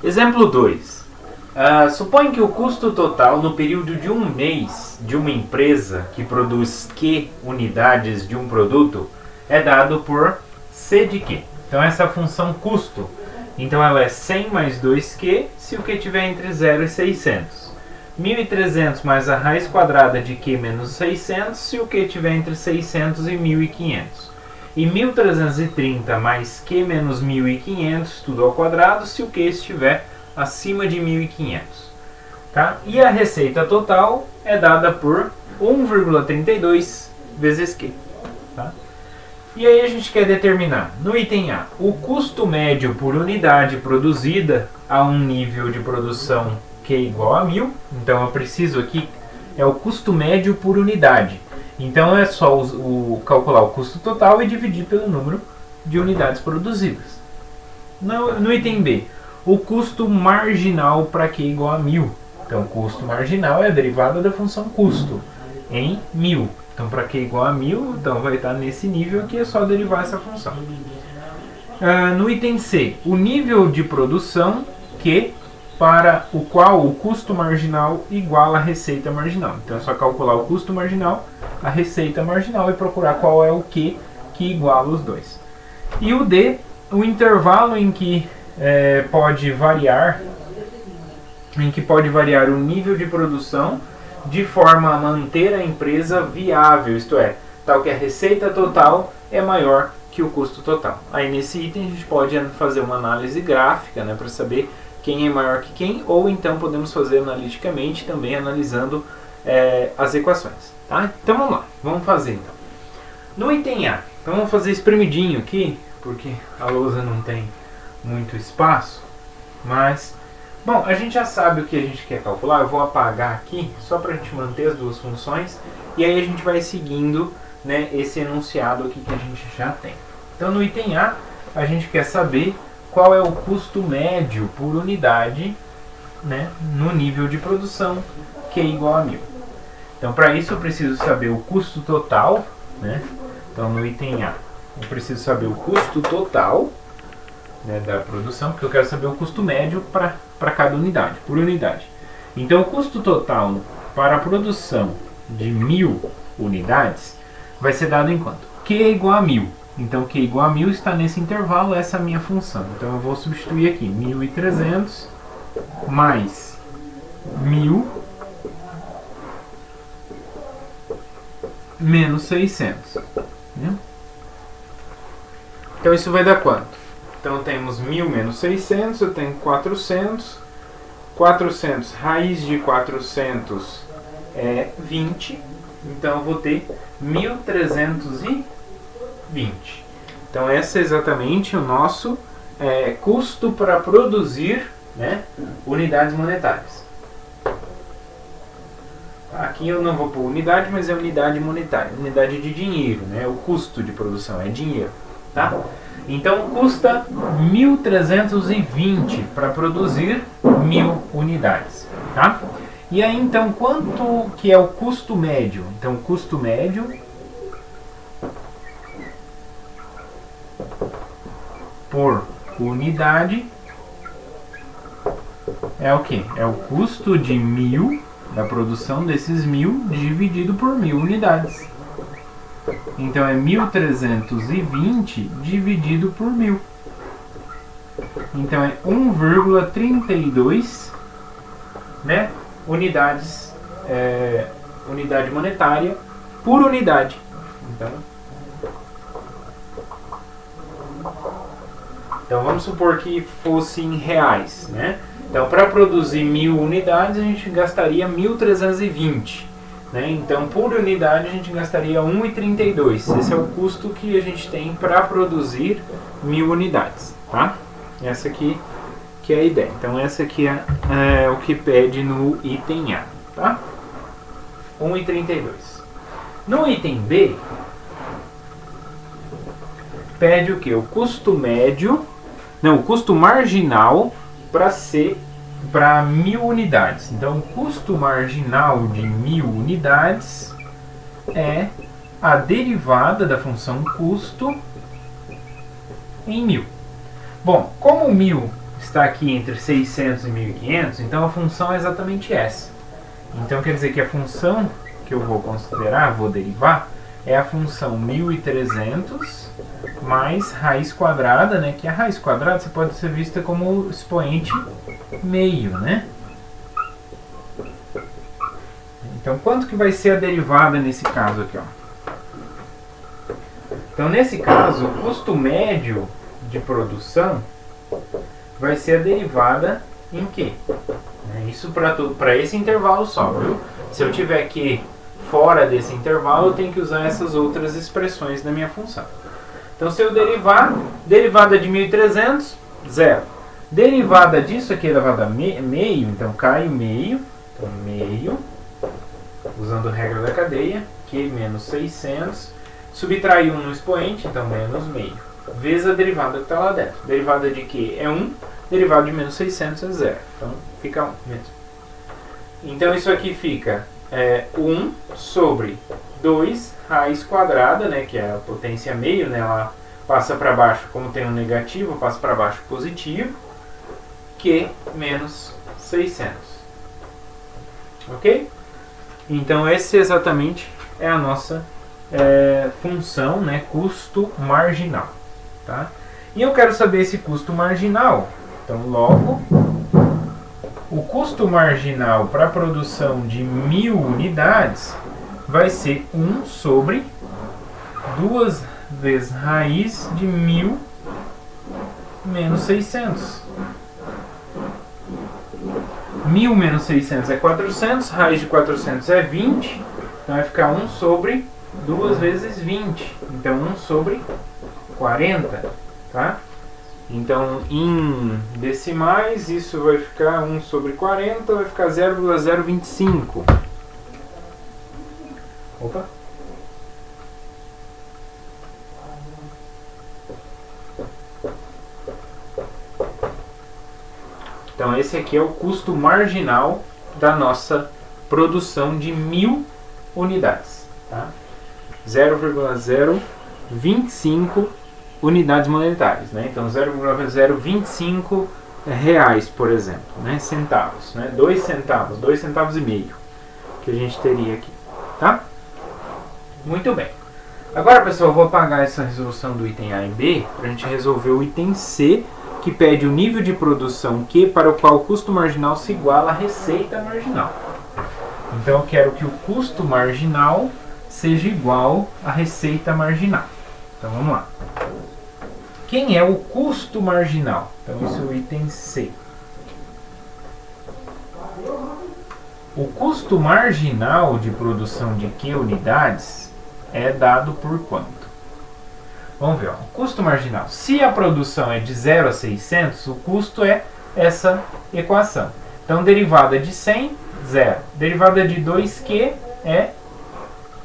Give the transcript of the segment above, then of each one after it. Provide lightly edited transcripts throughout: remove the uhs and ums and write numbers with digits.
Exemplo 2. Suponha que o custo total no período de um mês de uma empresa que produz Q unidades de um produto é dado por C de Q. Então essa é a função custo. Então ela é 100 mais 2Q se o Q estiver entre 0 e 600. 1.300 mais a raiz quadrada de Q menos 600 se o Q estiver entre 600 e 1.500. E 1.330 mais Q menos 1.500, tudo ao quadrado, se o Q estiver acima de 1.500. Tá? E a receita total é dada por 1,32 vezes Q. Tá? E aí a gente quer determinar, no item A, o custo médio por unidade produzida a um nível de produção Q igual a 1.000. Então eu preciso aqui, é o custo médio por unidade. Então é só calcular o custo total e dividir pelo número de unidades produzidas. No item B, o custo marginal para Q igual a 1.000. Então o custo marginal é a derivada da função custo em 1.000. Então para Q igual a 1.000, então vai estar nesse nível aqui, é só derivar essa função. No item C, o nível de produção Q para o qual o custo marginal iguala a receita marginal. Então é só calcular o custo marginal, a receita marginal e procurar qual é o Q que iguala os dois. E o D, o intervalo em que pode variar o nível de produção de forma a manter a empresa viável, isto é, tal que a receita total é maior que o custo total. Aí nesse item a gente pode fazer uma análise gráfica, né, para saber quem é maior que quem, ou então podemos fazer analiticamente também analisando as equações. Tá? Então vamos lá, vamos fazer então. No item A, então vamos fazer espremidinho aqui, porque a lousa não tem muito espaço, mas, bom, a gente já sabe o que a gente quer calcular. Eu vou apagar aqui, só para a gente manter as duas funções, e aí a gente vai seguindo, né, esse enunciado aqui que a gente já tem. Então no item A, a gente quer saber qual é o custo médio por unidade, né, no nível de produção Q igual a 1.000. Então para isso eu preciso saber o custo total, né? Então no item A eu preciso saber o custo total, né, da produção, porque eu quero saber o custo médio para cada unidade, por unidade. Então o custo total para a produção de 1.000 unidades vai ser dado em quanto? Q é igual a 1.000. Então Q igual a 1.000 está nesse intervalo, essa é a minha função. Então eu vou substituir aqui 1.300 mais 1.000 menos 600. Né? Então isso vai dar quanto? Então temos 1.000 menos 600, eu tenho 400. 400, raiz de 400 é 20. Então eu vou ter 1.320. Então esse é exatamente o nosso custo para produzir, né, unidades monetárias. Aqui eu não vou pôr unidade, mas é unidade monetária, unidade de dinheiro, né? O custo de produção é dinheiro, tá? Então custa 1.320 para produzir 1.000 unidades, tá? E aí então quanto que é o custo médio? Então o custo médio por unidade é o que? É o custo de 1.000, da produção desses 1.000 dividido por 1.000 unidades. Então é 1.320 dividido por 1.000. Então é 1,32, né, unidades, unidade monetária por unidade. Então vamos supor que fosse em reais, né? Então para produzir 1.000 unidades a gente gastaria 1.320. Né? Então por unidade a gente gastaria 1,32. Esse é o custo que a gente tem para produzir 1.000 unidades. Tá? Essa aqui que é a ideia. Então essa aqui é o que pede no item A. Tá? 1,32. No item B, pede o que? O custo médio, não, o custo marginal para 1.000 unidades. Então o custo marginal de 1.000 unidades é a derivada da função custo em 1.000. Bom, como 1.000 está aqui entre 600 e 1500, então a função é exatamente essa. Então quer dizer que a função que eu vou considerar, vou derivar, é a função 1300 mais raiz quadrada, né? Que a raiz quadrada você pode ser vista como expoente meio, né? Então quanto que vai ser a derivada nesse caso aqui, ó? Então nesse caso, o custo médio de produção vai ser a derivada em Q. Isso para esse intervalo só, viu? Se eu tiver Q fora desse intervalo, eu tenho que usar essas outras expressões da minha função. Então se eu derivar, derivada de 1300, 0. Derivada disso aqui elevado a meio, então cai o meio, então meio, usando a regra da cadeia, Q menos 600, subtrai 1 no expoente, então menos meio, vezes a derivada que está lá dentro. Derivada de Q é 1, derivada de menos 600 é 0, então fica 1 mesmo. Então isso aqui fica 1 sobre 2 raiz quadrada, né, que é a potência meio, né, ela passa para baixo, como tem um negativo, passa para baixo positivo, Q menos 600. Ok? Então esse exatamente é a nossa função, né, custo marginal. Tá? E eu quero saber esse custo marginal. Então logo, o custo marginal para a produção de 1000 unidades vai ser 1 sobre 2 vezes raiz de 1000 menos 600. 1000 menos 600 é 400, raiz de 400 é 20, então vai ficar 1 sobre 2 vezes 20, então 1 sobre 40, tá? Então em decimais isso vai ficar 1 sobre 40, vai ficar 0,025. Opa! Então esse aqui é o custo marginal da nossa produção de 1000 unidades. Tá? 0,025 unidades monetárias. Né? Então 0,025 reais, por exemplo. Né? Centavos. Né? 2 centavos, 2 centavos e meio que a gente teria aqui. Tá? Muito bem. Agora, pessoal, eu vou apagar essa resolução do item A e B para a gente resolver o item C, que pede o nível de produção Q para o qual o custo marginal se iguala à receita marginal. Então eu quero que o custo marginal seja igual à receita marginal. Então vamos lá. Quem é o custo marginal? Então isso é o item C. O custo marginal de produção de Q unidades é dado por quanto? Vamos ver, ó. O custo marginal. Se a produção é de 0 a 600, o custo é essa equação. Então, derivada de 100, 0. Derivada de 2Q é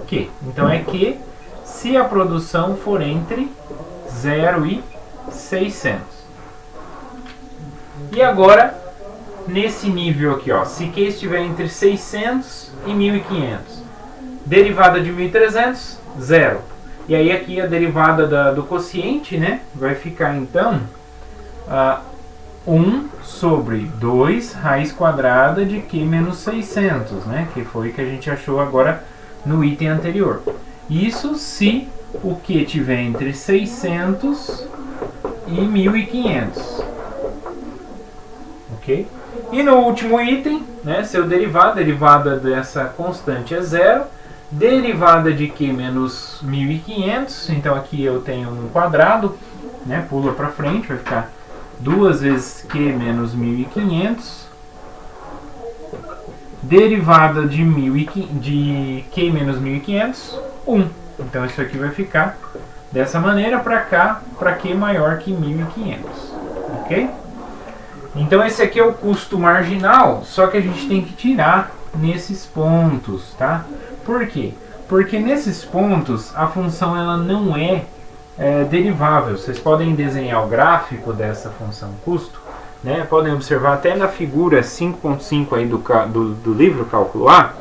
Q. Então, é Q se a produção for entre 0 e 600. E agora, nesse nível aqui, ó, se Q estiver entre 600 e 1500. Derivada de 1300, 0. E aí aqui a derivada do quociente, né, vai ficar então 1 sobre 2 raiz quadrada de Q menos 600, né, que foi o que a gente achou agora no item anterior. Isso se o Q estiver entre 600 e 1500. Ok? E no último item, né, se eu derivar, a derivada dessa constante é 0. Derivada de Q menos 1500, então aqui eu tenho um quadrado, né, pula para frente, vai ficar 2 vezes Q menos 1500. Derivada de Q menos 1500, 1. Então isso aqui vai ficar dessa maneira para cá, para Q maior que 1500. Ok? Então esse aqui é o custo marginal, só que a gente tem que tirar nesses pontos, tá? Por quê? Porque nesses pontos a função ela não é derivável. Vocês podem desenhar o gráfico dessa função custo, né? Podem observar até na figura 5.5 aí do livro Cálculo A,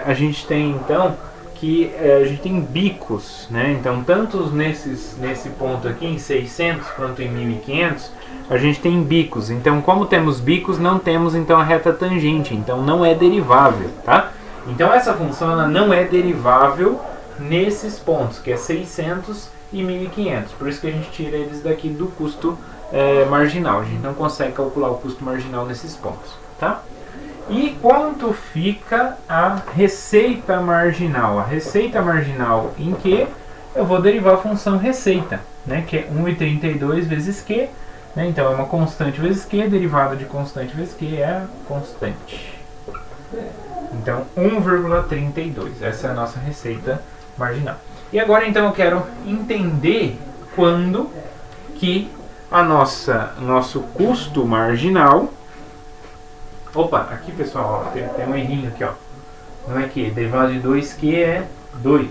a gente tem então que a gente tem bicos, né? Então, tanto nesse ponto aqui, em 600, quanto em 1500, a gente tem bicos. Então, como temos bicos, não temos então a reta tangente. Então, não é derivável, tá? Então, essa função ela não é derivável nesses pontos, que é 600 e 1500. Por isso que a gente tira eles daqui do custo marginal. A gente não consegue calcular o custo marginal nesses pontos, tá? E quanto fica a receita marginal? A receita marginal em que eu vou derivar a função receita, né, que é 1,32 vezes Q, né, então é uma constante vezes Q, derivada de constante vezes Q é a constante. Então 1,32, essa é a nossa receita marginal. E agora então eu quero entender quando que nosso custo marginal... Opa, aqui pessoal, ó, tem um errinho aqui, ó. Não é que derivado de 2Q é 2.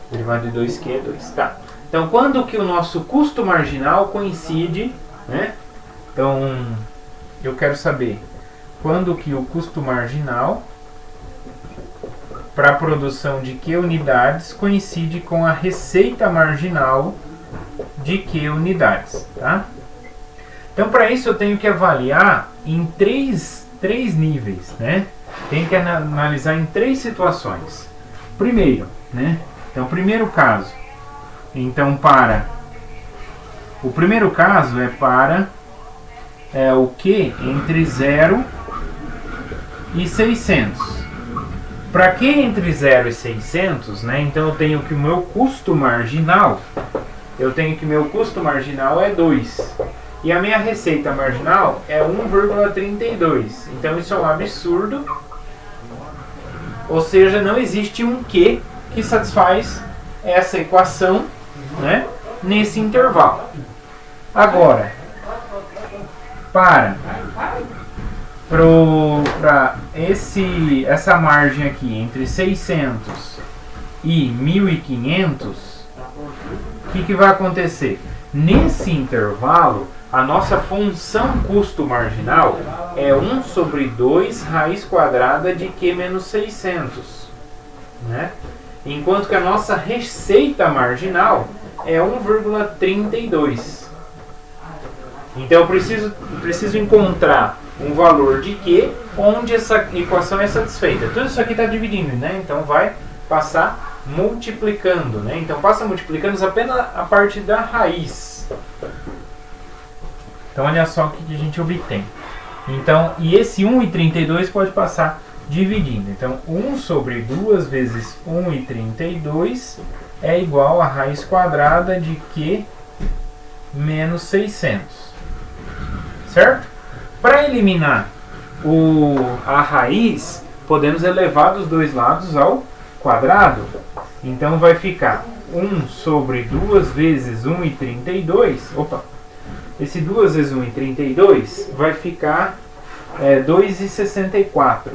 Derivado de 2Q é 2, tá. Então, quando que o nosso custo marginal coincide, né? Então, eu quero saber quando que o custo marginal para a produção de Q unidades coincide com a receita marginal de Q unidades, tá? Então, para isso eu tenho que avaliar em três níveis, né? Tenho que analisar em 3 situações. Primeiro, né? Então, primeiro caso. Então, o primeiro caso é para o Q entre 0 e 600. Para Q entre 0 e 600, né? Então, eu tenho que o meu custo marginal, é 2. E a minha receita marginal é 1,32. Então isso é um absurdo. Ou seja, não existe um Q que satisfaz essa equação, né, nesse intervalo. Agora, para essa margem aqui entre 600 e 1500, o que vai acontecer? Nesse intervalo, a nossa função custo marginal é 1 sobre 2 raiz quadrada de Q menos 600. Né? Enquanto que a nossa receita marginal é 1,32. Então eu preciso encontrar um valor de Q onde essa equação é satisfeita. Tudo isso aqui está dividindo, né? Então vai passar multiplicando. Né? Então passa multiplicando apenas a parte da raiz. Então olha só o que a gente obtém. Então, e esse 1,32 pode passar dividindo. Então 1 sobre 2 vezes 1,32 é igual a raiz quadrada de Q menos 600. Certo? Para eliminar a raiz, podemos elevar dos dois lados ao quadrado. Então vai ficar 1 sobre 2 vezes 1,32. Opa! Esse 2 vezes 1,32 vai ficar 2,64.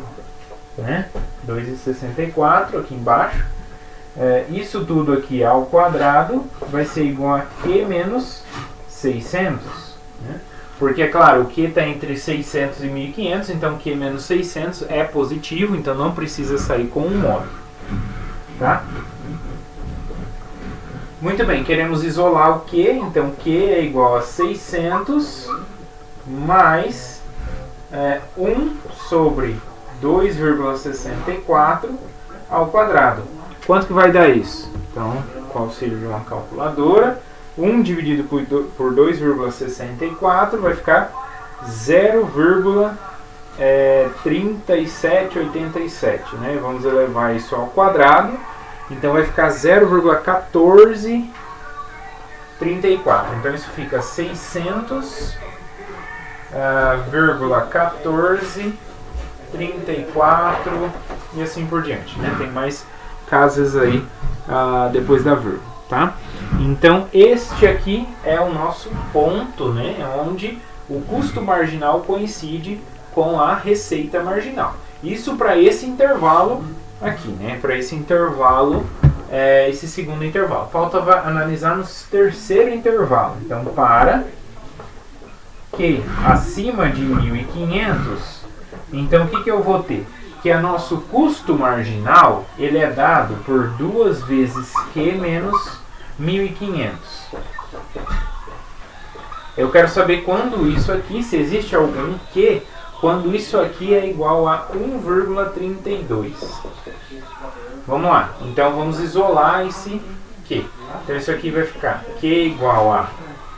Né? 2,64 aqui embaixo. Isso tudo aqui ao quadrado vai ser igual a Q menos 600. Né? Porque, é claro, o Q está entre 600 e 1500, então Q menos 600 é positivo, então não precisa sair com um módulo. Tá? Muito bem, queremos isolar o Q, então Q é igual a 600 mais 1 sobre 2,64 ao quadrado. Quanto que vai dar isso? Então, com o auxílio de uma calculadora, 1 dividido por 2,64 vai ficar 0,3787, né? Vamos elevar isso ao quadrado, então vai ficar 0,1434. Então isso fica 600,1434 e assim por diante, né? Tem mais casas aí depois da vírgula, tá? Então este aqui é o nosso ponto, né? Onde o custo marginal coincide com a receita marginal. Isso para esse intervalo aqui, né? Para esse intervalo, esse segundo intervalo. Falta analisar no terceiro intervalo. Então, para que acima de 1500, então o que eu vou ter? que o nosso custo marginal ele é dado por 2 vezes Q menos 1.500. Eu quero saber quando isso aqui, se existe algum Q, quando isso aqui é igual a 1,32. Vamos lá, então vamos isolar esse Q. Então isso aqui vai ficar Q igual a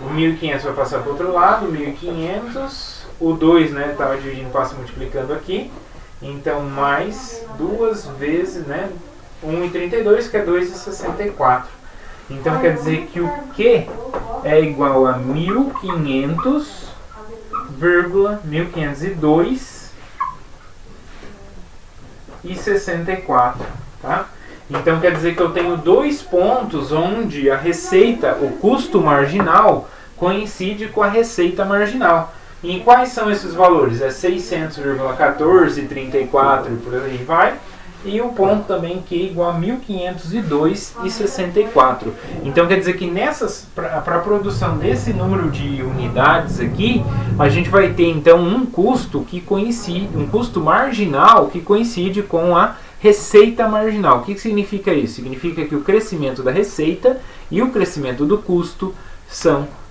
o 1.500 vai passar para o outro lado, 1.500, o 2, né, estava dividindo, passa multiplicando aqui, então mais 2 vezes, né, 1,32, que é 2,64. Então quer dizer que o Q é igual a 1.502,64, tá? Então quer dizer que eu tenho 2 pontos onde a receita, o custo marginal, coincide com a receita marginal. E quais são esses valores? É 600,14, 34 e por aí vai. E o ponto também que é igual a 1.502,64. Então quer dizer que para a produção desse número de unidades aqui, a gente vai ter então um custo que coincide, um custo marginal que coincide com a receita marginal. O que significa isso? Significa que o crescimento da receita e o crescimento do custo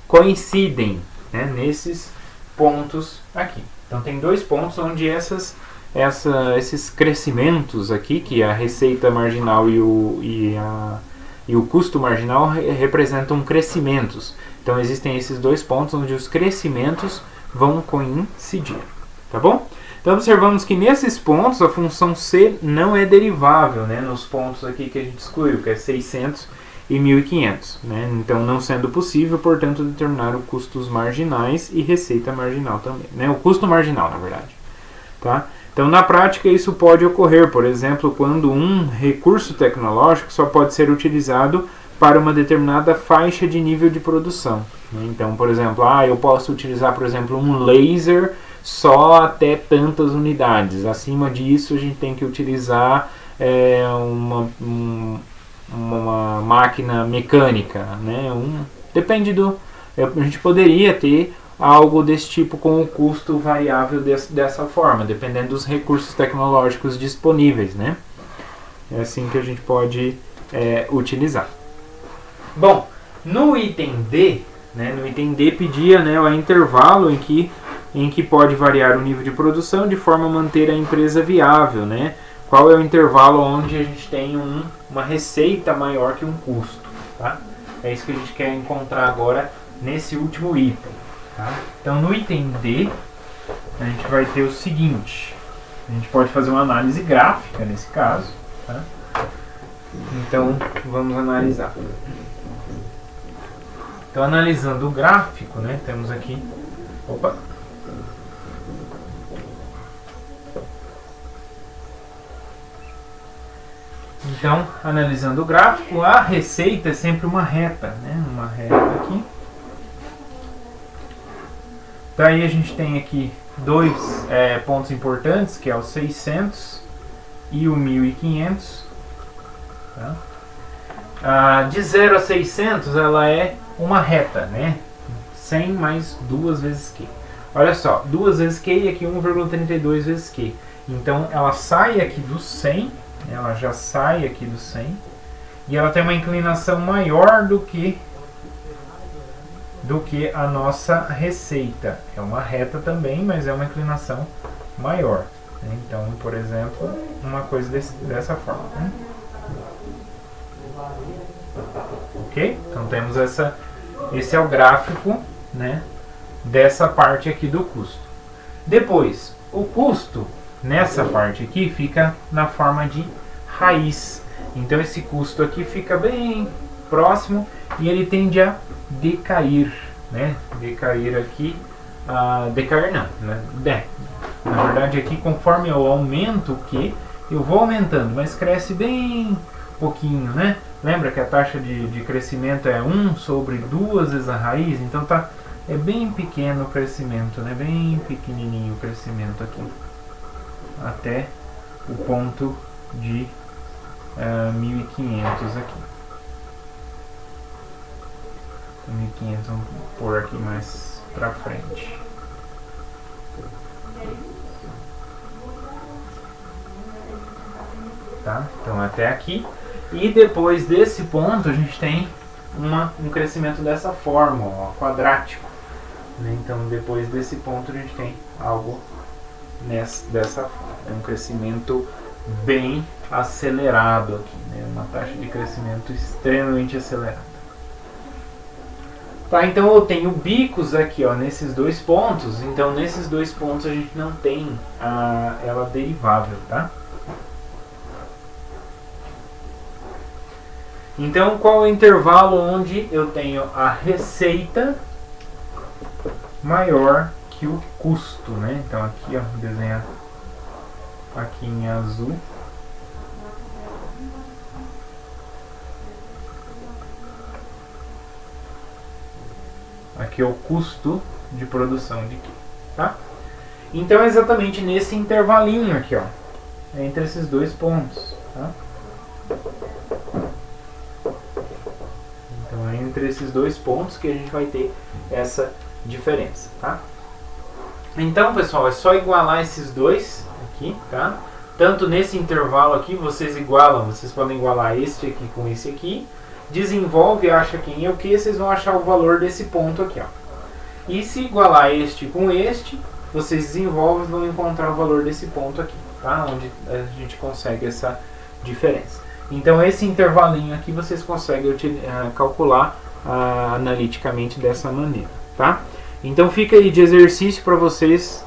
coincidem, né, nesses pontos aqui. Então tem 2 pontos onde esses crescimentos aqui, que a receita marginal e o custo marginal representam crescimentos. Então existem esses 2 pontos onde os crescimentos vão coincidir, tá bom? Então observamos que nesses pontos a função C não é derivável, né, nos pontos aqui que a gente excluiu, que é 600 e 1.500. Né? Então não sendo possível, portanto, determinar os custos marginais e receita marginal também. Né? O custo marginal, na verdade. Tá? Então na prática isso pode ocorrer, por exemplo, quando um recurso tecnológico só pode ser utilizado para uma determinada faixa de nível de produção. Né? Então, por exemplo, eu posso utilizar, por exemplo, um laser só até tantas unidades. Acima disso, a gente tem que utilizar uma máquina mecânica. Né? Depende do... A gente poderia ter algo desse tipo com o custo variável dessa forma, dependendo dos recursos tecnológicos disponíveis. Né? É assim que a gente pode utilizar. Bom, no item D, né, pedia, né, o intervalo em que pode variar o nível de produção de forma a manter a empresa viável. Né? Qual é o intervalo onde a gente tem uma receita maior que um custo. Tá? É isso que a gente quer encontrar agora nesse último item. Tá? Então no item D, a gente vai ter o seguinte. A gente pode fazer uma análise gráfica nesse caso. Tá? Então vamos analisar. Então analisando o gráfico, né, temos aqui... Então, analisando o gráfico, a receita é sempre uma reta, né? Uma reta aqui. Daí a gente tem aqui 2 pontos importantes, que é o 600 e o 1.500. Tá? De 0 a 600, ela é uma reta, né? 100 mais 2 vezes Q. Olha só, 2 vezes Q e aqui 1,32 vezes Q. Então, ela sai aqui do 100... Ela já sai aqui do 100 e ela tem uma inclinação maior do que a nossa receita. É uma reta também, mas é uma inclinação maior. Né? Então, por exemplo, uma coisa dessa forma. Né? Ok? Então temos esse é o gráfico, né, dessa parte aqui do custo. Depois, o custo nessa parte aqui fica na forma de raiz. Então esse custo aqui fica bem próximo e ele tende a decair, né? Decair aqui, decair não, né? Na verdade aqui conforme eu aumento o Q, eu vou aumentando, mas cresce bem pouquinho, né? Lembra que a taxa de crescimento é 1 sobre 2 vezes a raiz? Então é bem pequeno o crescimento, né? Bem pequenininho o crescimento aqui. Até o ponto de 1.500 aqui. 1.500 vamos pôr aqui mais pra frente. tá? Então até aqui. E depois desse ponto a gente tem um crescimento dessa forma, ó, quadrático. Né? Então depois desse ponto a gente tem algo dessa forma. É um crescimento bem acelerado aqui, né? Uma taxa de crescimento extremamente acelerada. Tá, então eu tenho bicos aqui, ó, nesses dois pontos. Então nesses dois pontos a gente não tem ela derivável, tá? Então qual é o intervalo onde eu tenho a receita maior que o custo, né? Então aqui, ó, vou desenhar aqui em azul. Aqui é o custo de produção de queijo, tá? Então é exatamente nesse intervalinho aqui, ó, entre esses dois pontos, tá? Então é entre esses dois pontos que a gente vai ter essa diferença, tá? Então, pessoal, é só igualar esses dois aqui, tá? Tanto nesse intervalo aqui, vocês podem igualar este aqui com esse aqui. Desenvolve, acha quem é o que, vocês vão achar o valor desse ponto aqui, ó. E se igualar este com este, vocês desenvolvem e vão encontrar o valor desse ponto aqui, tá? Onde a gente consegue essa diferença. Então esse intervalinho aqui vocês conseguem calcular analiticamente dessa maneira, tá? Então fica aí de exercício para vocês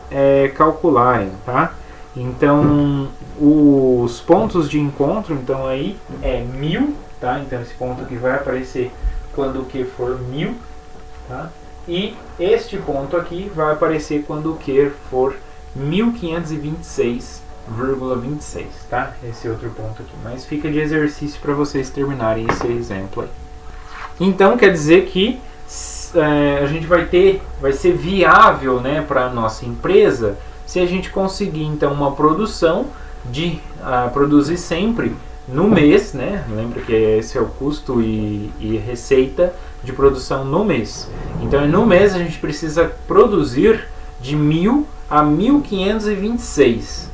calcularem, tá? Então os pontos de encontro, então aí é 1000, tá? Então esse ponto aqui vai aparecer quando o Q for 1000, tá? E este ponto aqui vai aparecer quando o Q for 1526,26, tá? Esse outro ponto aqui. Mas fica de exercício para vocês terminarem esse exemplo aí. Então quer dizer que a gente vai ser viável, né, para a nossa empresa se a gente conseguir então uma produção de produzir sempre no mês, né? Lembra que esse é o custo e receita de produção no mês. Então no mês a gente precisa produzir de 1000 a 1526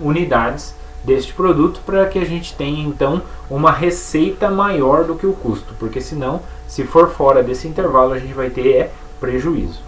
unidades deste produto para que a gente tenha então uma receita maior do que o custo, porque senão, se for fora desse intervalo, a gente vai ter prejuízo.